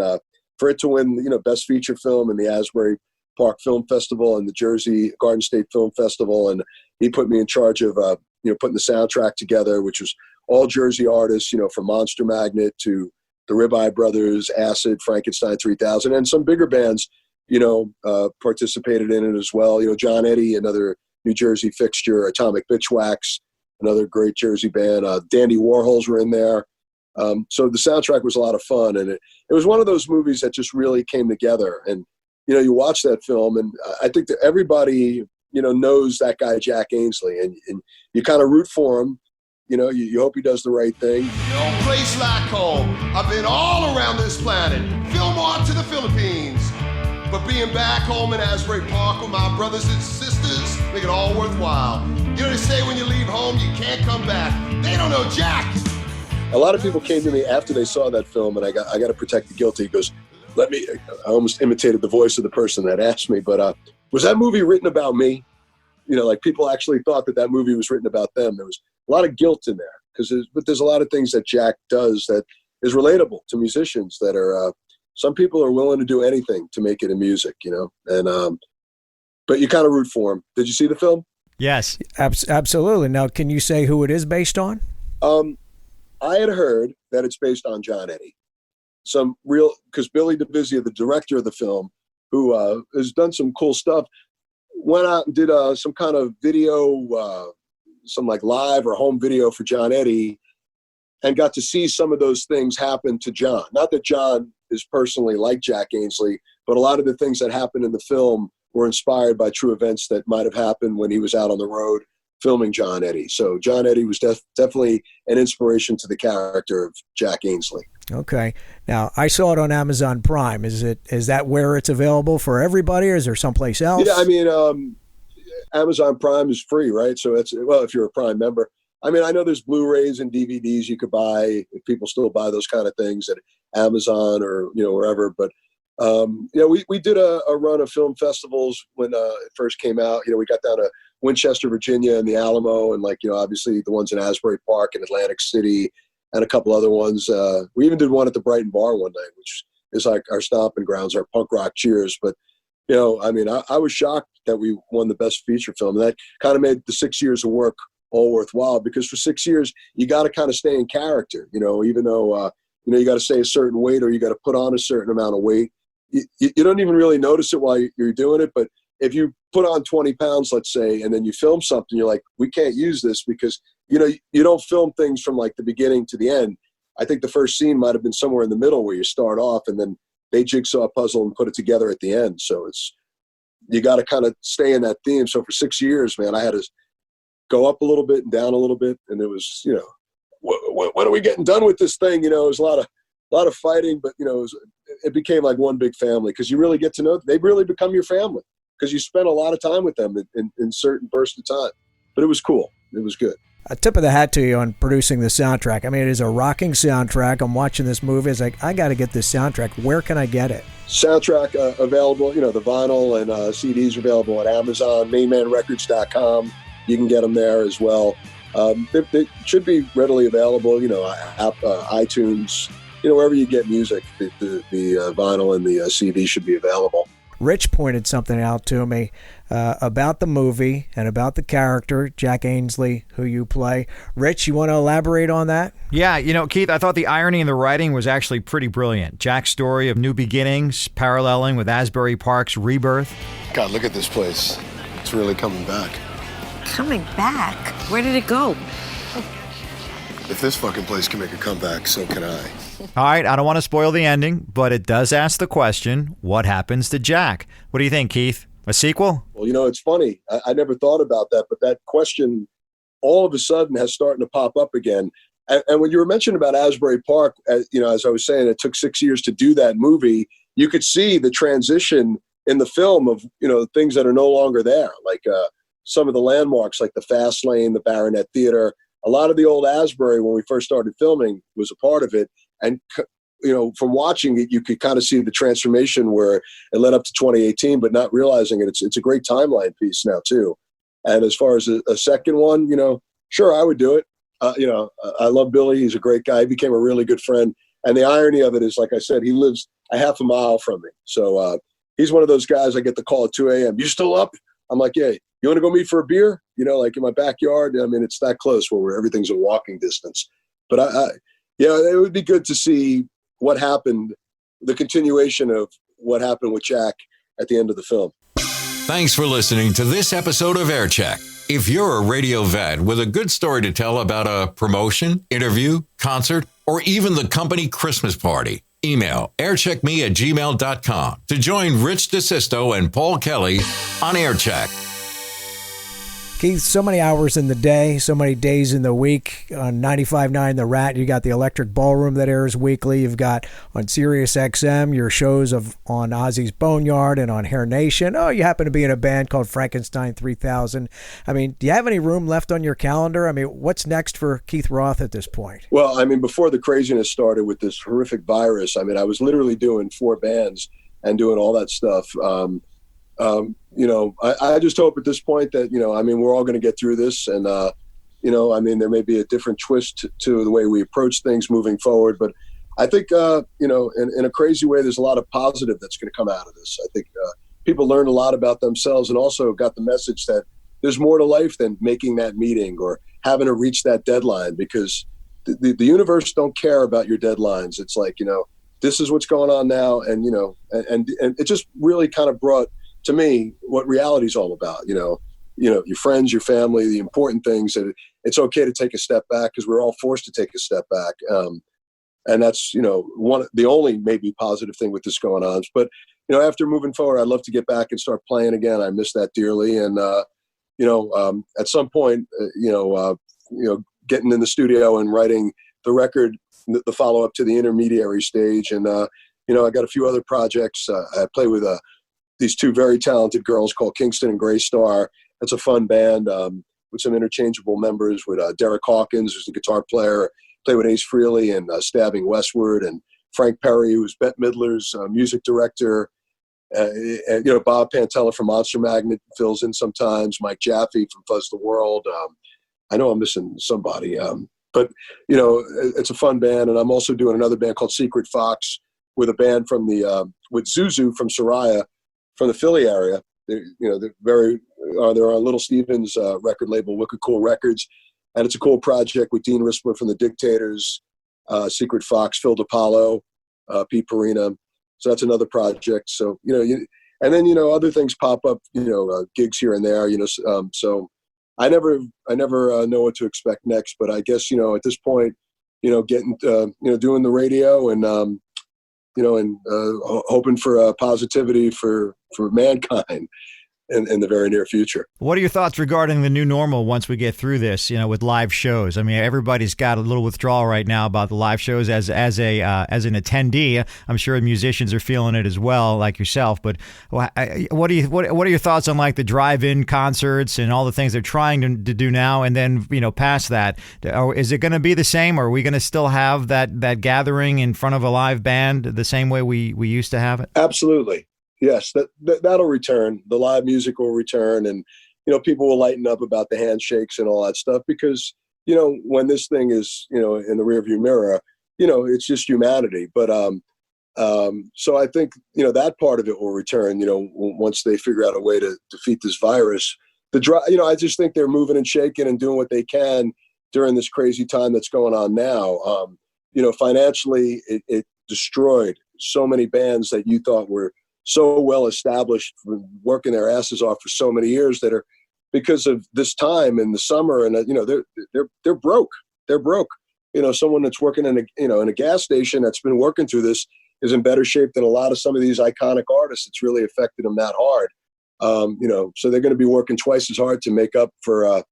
for it to win, Best Feature Film in the Asbury Park Film Festival and the Jersey Garden State Film Festival. And he put me in charge of, putting the soundtrack together, which was all Jersey artists, from Monster Magnet to the Ribeye Brothers, Acid, Frankenstein 3000, and some bigger bands, participated in it as well. John Eddy, another New Jersey fixture, Atomic Bitchwax, another great Jersey band. Dandy Warhols were in there. So the soundtrack was a lot of fun. And it was one of those movies that just really came together. And, you watch that film, and I think that everybody, knows that guy, Jack Ainsley, and you kind of root for him. You hope he does the right thing. No place like home. I've been all around this planet, Fillmore to the Philippines. But being back home in Asbury Park with my brothers and sisters make it all worthwhile. They say when you leave home, you can't come back. They don't know Jack. A lot of people came to me after they saw that film, and I got to protect the guilty. He goes, I almost imitated the voice of the person that asked me, but was that movie written about me? Like people actually thought that movie was written about them. There was a lot of guilt in there but there's a lot of things that Jack does that is relatable to musicians that are, some people are willing to do anything to make it in music, and, but you kind of root for him. Did you see the film? Yes. Absolutely. Now, can you say who it is based on? I had heard that it's based on John Eddy. Because Billy DeVizia, the director of the film, who has done some cool stuff, went out and did some kind of video, some like live or home video for John Eddy, and got to see some of those things happen to John. Not that John is personally like Jack Ainsley, but a lot of the things that happened in the film were inspired by true events that might have happened when he was out on the road filming John Eddy. So John Eddy was definitely an inspiration to the character of Jack Ainsley. Okay. Now, I saw it on Amazon Prime. Is that where it's available for everybody, or is there someplace else? Yeah, Amazon Prime is free, right? So if you're a Prime member. I know there's Blu-rays and DVDs you could buy if people still buy those kind of things at Amazon or, wherever. But, we did a run of film festivals when it first came out. We got down to Winchester, Virginia, and the Alamo, and obviously the ones in Asbury Park and Atlantic City, and a couple other ones. We even did one at the Brighton Bar one night, which is like our stomping grounds, our punk rock cheers. But, I was shocked that we won the best feature film. And that kind of made the 6 years of work all worthwhile, because for 6 years, you got to kind of stay in character, even though, you got to stay a certain weight, or you got to put on a certain amount of weight. You don't even really notice it while you're doing it. But if you put on 20 pounds, let's say, and then you film something, you're like, we can't use this because, you don't film things from like the beginning to the end. I think the first scene might have been somewhere in the middle where you start off and then they jigsaw puzzle and put it together at the end. So you got to kind of stay in that theme. So for 6 years, man, I had to go up a little bit and down a little bit. And it was, when are we getting done with this thing? It was a lot of fighting, but it became like one big family, because you really get to know, they really become your family, because you spend a lot of time with them in certain bursts of time. But it was cool. It was good. A tip of the hat to you on producing the soundtrack. I mean, it is a rocking soundtrack. I'm watching this movie. It's like, I got to get this soundtrack. Where can I get it? Soundtrack available, the vinyl and CDs are available at Amazon, mainmanrecords.com. You can get them there as well. They should be readily available, iTunes, wherever you get music, the vinyl and the CD should be available. Rich pointed something out to me about the movie and about the character, Jack Ainsley, who you play. Rich, you want to elaborate on that? Yeah, Keith, I thought the irony in the writing was actually pretty brilliant. Jack's story of new beginnings, paralleling with Asbury Park's rebirth. God, look at this place. It's really coming back. Coming back? Where did it go? If this fucking place can make a comeback, so can I. All right, I don't want to spoil the ending, but it does ask the question, what happens to Jack? What do you think, Keith? A sequel? Well, it's funny. I never thought about that, but that question all of a sudden has starting to pop up again. And when you were mentioning about Asbury Park, as I was saying, it took 6 years to do that movie. You could see the transition in the film of, things that are no longer there, like some of the landmarks, like the Fast Lane, the Baronet Theater. A lot of the old Asbury, when we first started filming, was a part of it. And, from watching it, you could kind of see the transformation where it led up to 2018, but not realizing it. It's a great timeline piece now, too. And as far as a second one, sure, I would do it. I love Billy. He's a great guy. He became a really good friend. And the irony of it is, like I said, he lives a half a mile from me. So he's one of those guys I get the call at 2 a.m. You still up? I'm like, yeah, you want to go meet for a beer? Like in my backyard? I mean, it's that close where everything's a walking distance. But it would be good to see what happened, the continuation of what happened with Jack at the end of the film. Thanks for listening to this episode of Aircheck. If you're a radio vet with a good story to tell about a promotion, interview, concert, or even the company Christmas party, email aircheckme@gmail.com to join Rich DeSisto and Paul Kelly on Aircheck. Keith, so many hours in the day, so many days in the week. On 95.9 The Rat, you got the Electric Ballroom that airs weekly. You've got on SiriusXM your shows on Ozzy's Boneyard and on Hair Nation. Oh, you happen to be in a band called Frankenstein 3000. I mean, do you have any room left on your calendar? I mean, what's next for Keith Roth at this point? Well, I mean, before the craziness started with this horrific virus, I mean, I was literally doing 4 bands and doing all that stuff. I just hope at this point that, we're all going to get through this, and, there may be a different twist to the way we approach things moving forward. But I think, in a crazy way, there's a lot of positive that's going to come out of this. I think people learned a lot about themselves and also got the message that there's more to life than making that meeting or having to reach that deadline, because the universe don't care about your deadlines. It's like, this is what's going on now. And, and it just really kind of brought to me what reality is all about, your friends, your family, the important things, that it's okay to take a step back, because we're all forced to take a step back. And that's, the only maybe positive thing with this going on. But, after moving forward, I'd love to get back and start playing again. I miss that dearly. And, at some point, getting in the studio and writing the record, the follow up to the intermediary stage. And, I got a few other projects. I play with these 2 very talented girls called Kingston and Gray Star. It's a fun band with some interchangeable members, with Derek Hawkins, who's the guitar player, play with Ace Frehley and Stabbing Westward, and Frank Perry, who's Bette Midler's music director. And, Bob Pantella from Monster Magnet fills in sometimes, Mike Jaffe from Fuzz the World. I know I'm missing somebody. But, it's a fun band. And I'm also doing another band called Secret Fox with a band from with Zuzu from Soraya, from the Philly area. They're on Little Steven's record label, Wicked Cool Records. And it's a cool project with Dean Rispler from the Dictators, Secret Fox, Phil DiPaolo, Pete Perina. So that's another project. So, and then, other things pop up, gigs here and there, so I never know what to expect next, but I guess, at this point, getting, doing the radio and, and hoping for positivity for mankind in the very near future. What are your thoughts regarding the new normal once we get through this, with live shows? I mean, everybody's got a little withdrawal right now about the live shows as an attendee. I'm sure musicians are feeling it as well, like yourself. But what are your thoughts on like the drive-in concerts and all the things they're trying to do now? And then, past that, is it going to be the same? Or are we going to still have that gathering in front of a live band the same way we used to have it? Absolutely. Yes, that'll return. The live music will return, and people will lighten up about the handshakes and all that stuff because when this thing is in the rearview mirror, it's just humanity. But so I think that part of it will return. Once they figure out a way to defeat this virus, I just think they're moving and shaking and doing what they can during this crazy time that's going on now. Financially, it destroyed so many bands that you thought were so well established, working their asses off for so many years that are, because of this time in the summer, and they're broke. They're broke. Someone that's working in a gas station that's been working through this is in better shape than a lot of some of these iconic artists. It's really affected them that hard. So they're going to be working twice as hard to make up for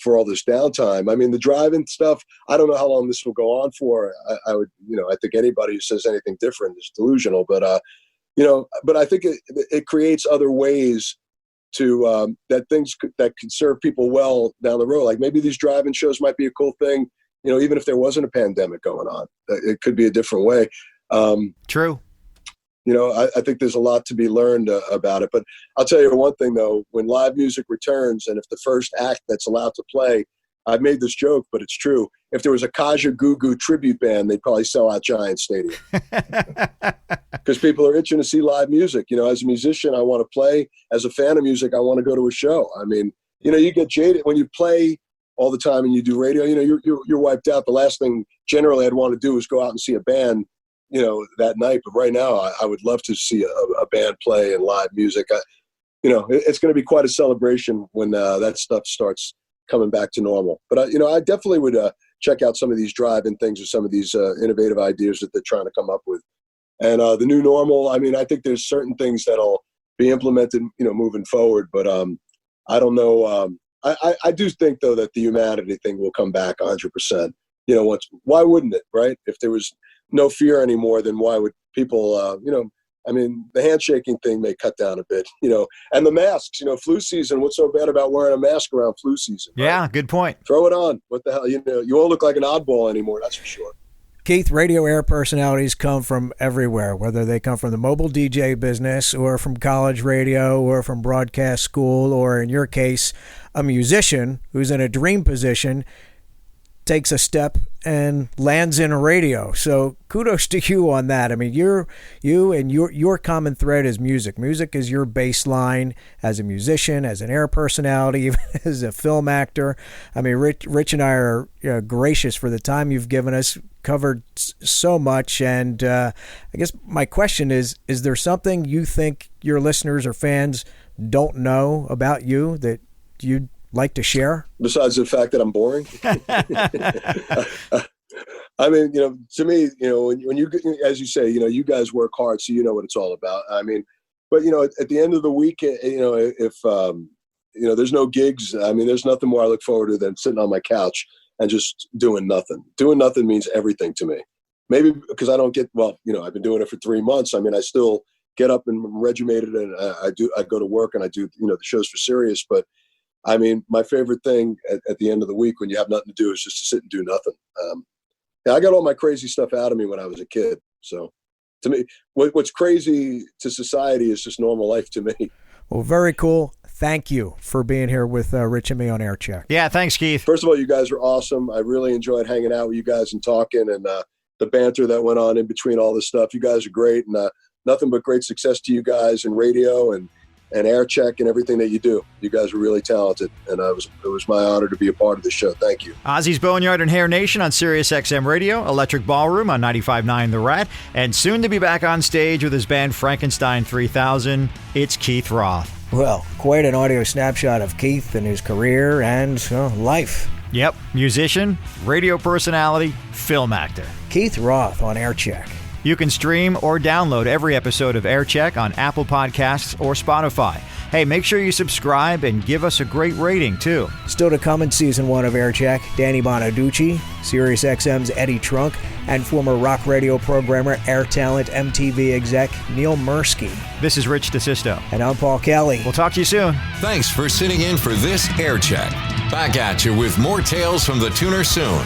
for all this downtime. I mean, the drive-in stuff, I don't know how long this will go on for. I would, I think anybody who says anything different is delusional, but but I think it creates other ways to that can serve people well down the road. Like maybe these drive-in shows might be a cool thing, even if there wasn't a pandemic going on. It could be a different way. True. I think there's a lot to be learned about it. But I'll tell you one thing, though. When live music returns, and if the first act that's allowed to play, I've made this joke, but it's true. If there was a Kaja Goo Goo tribute band, they'd probably sell out Giant Stadium. Because people are itching to see live music. As a musician, I want to play. As a fan of music, I want to go to a show. I mean, you get jaded when you play all the time and you do radio. You're wiped out. The last thing generally I'd want to do is go out and see a band, that night. But right now, I would love to see a band play and live music. It's going to be quite a celebration when that stuff starts coming back to normal. But I definitely would check out some of these drive-in things or some of these innovative ideas that they're trying to come up with. And the new normal, I mean, I think there's certain things that'll be implemented, moving forward. But I don't know. I do think, though, that the humanity thing will come back 100%. Why wouldn't it, right? If there was no fear anymore, then why would people, I mean, the handshaking thing may cut down a bit, and the masks, flu season. What's so bad about wearing a mask around flu season? Right? Yeah, good point. Throw it on. What the hell? You won't look like an oddball anymore. That's for sure. Keith, radio air personalities come from everywhere, whether they come from the mobile DJ business or from college radio or from broadcast school, or in your case, a musician who's in a dream position takes a step and lands in a radio. So kudos to you on that. I mean, your common thread is music. Music is your baseline as a musician, as an air personality, even as a film actor. I mean, Rich and I are gracious for the time you've given us, covered so much. And I guess my question is there something you think your listeners or fans don't know about you that you'd like to share? Besides the fact that I'm boring? I mean, to me, when you, as you say, you guys work hard, so you know what it's all about. I mean, but, at the end of the week, if, there's no gigs, I mean, there's nothing more I look forward to than sitting on my couch and just doing nothing. Doing nothing means everything to me. Maybe because I don't I've been doing it for 3 months. I mean, I still get up and regimented, and I go to work and I do, the shows for Sirius, but I mean, my favorite thing at the end of the week when you have nothing to do is just to sit and do nothing. I got all my crazy stuff out of me when I was a kid. So to me, what's crazy to society is just normal life to me. Well, very cool. Thank you for being here with Rich and me on Air Check. Yeah, thanks, Keith. First of all, you guys are awesome. I really enjoyed hanging out with you guys and talking, and the banter that went on in between all this stuff. You guys are great, and nothing but great success to you guys in radio and Air Check and everything that you do. You guys are really talented, and it was my honor to be a part of the show. Thank you. Ozzy's Boneyard and Hair Nation on SiriusXM Radio, Electric Ballroom on 95.9 The Rat, and soon to be back on stage with his band Frankenstein 3000, it's Keith Roth. Well, quite an audio snapshot of Keith and his career and life. Yep, musician, radio personality, film actor. Keith Roth on Air Check. You can stream or download every episode of Aircheck on Apple Podcasts or Spotify. Hey, make sure you subscribe and give us a great rating, too. Still to come in Season 1 of Aircheck, Danny Bonaducci, SiriusXM's Eddie Trunk, and former rock radio programmer, Air Talent MTV exec Neil Mursky. This is Rich DeSisto. And I'm Paul Kelly. We'll talk to you soon. Thanks for sitting in for this Aircheck. Back at you with more tales from the tuner soon.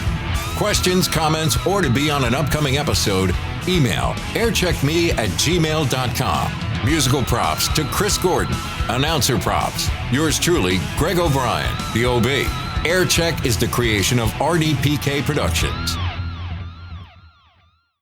Questions, comments, or to be on an upcoming episode, email aircheckme@gmail.com. Musical props to Chris Gordon. Announcer props. Yours truly, Greg O'Brien, the OB. Aircheck is the creation of RDPK Productions.